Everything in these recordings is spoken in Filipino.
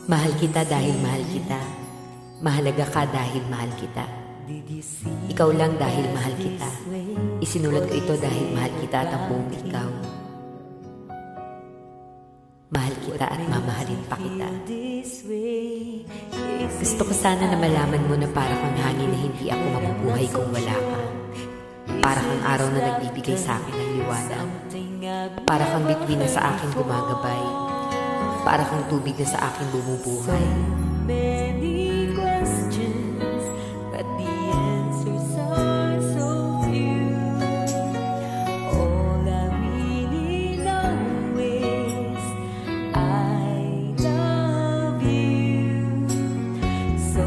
Mahal kita dahil mahal kita. Mahalaga ka dahil mahal kita. Ikaw lang dahil mahal kita. Isinulat ko ito dahil mahal kita at ang buong ikaw. Mahal kita at mamahalin pa kita. Gusto ko sana na malaman mo na para kang hangin na hindi ako mabubuhay kung wala ka. Para kang araw na nagbibigay sa akin ng liwanag. Para kang bituin na sa akin gumagabay. Para kang tubig na sa akin bumubuhay. Many questions, but the answers are so few. All I really know is I love you. So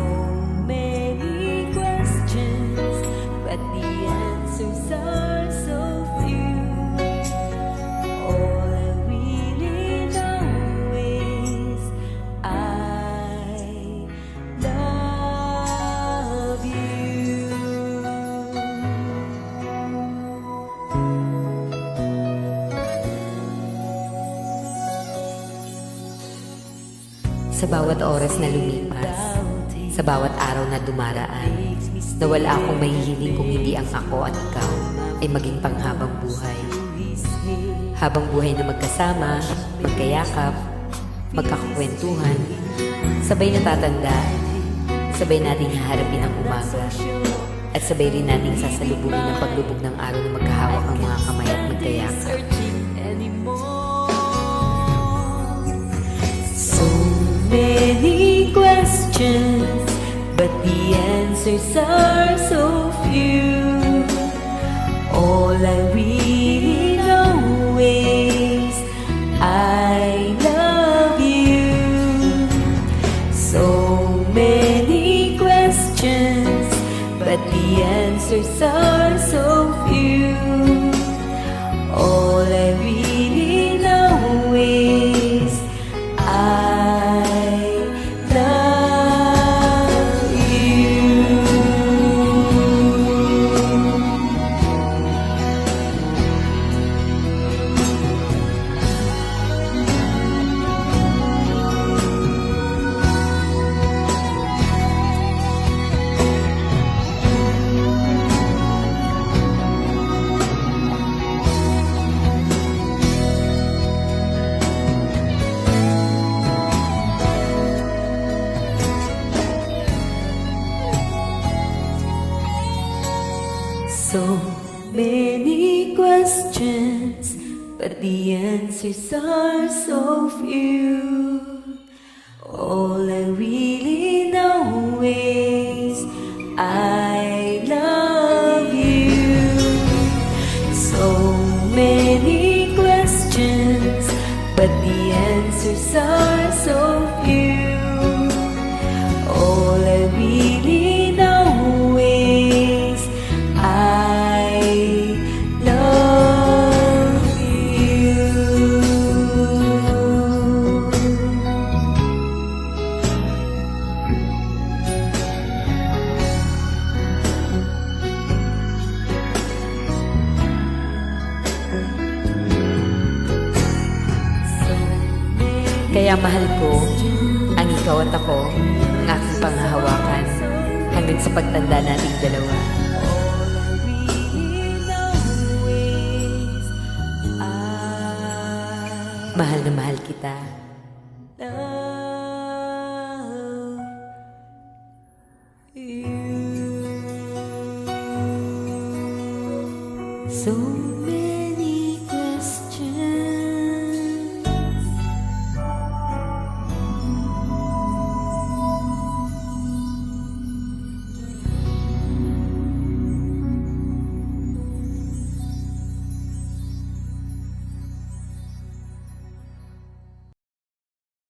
many questions, but the answers are so few. All I really know is I love you. Sa bawat oras na lumipas, sa bawat araw na dumaraan, na wala akong mahihiling kung hindi ang ako at ikaw ay maging panghabang buhay. Habang buhay na magkasama, magkayakap, magkakakwentuhan, sabay natatanda, sabay nating haharapin ang umaga, at sabay rin nating sasalubungin ang paglubog ng araw na magkahawak ang mga kamay at magkayakap. So many questions, but the answers are so few. All I really know is I love you. So many questions, but the answers are so few. All I really know is I love you. So many questions, but the answers are so few. All I really know is I love you. So many questions, but the answers are so few. All I really know is I love you. Kaya mahal ko ang ikaw at ako, ang aking panghahawakan, hanggang sa pagtanda nating dalawa. Mahal na mahal kita. Love you. So many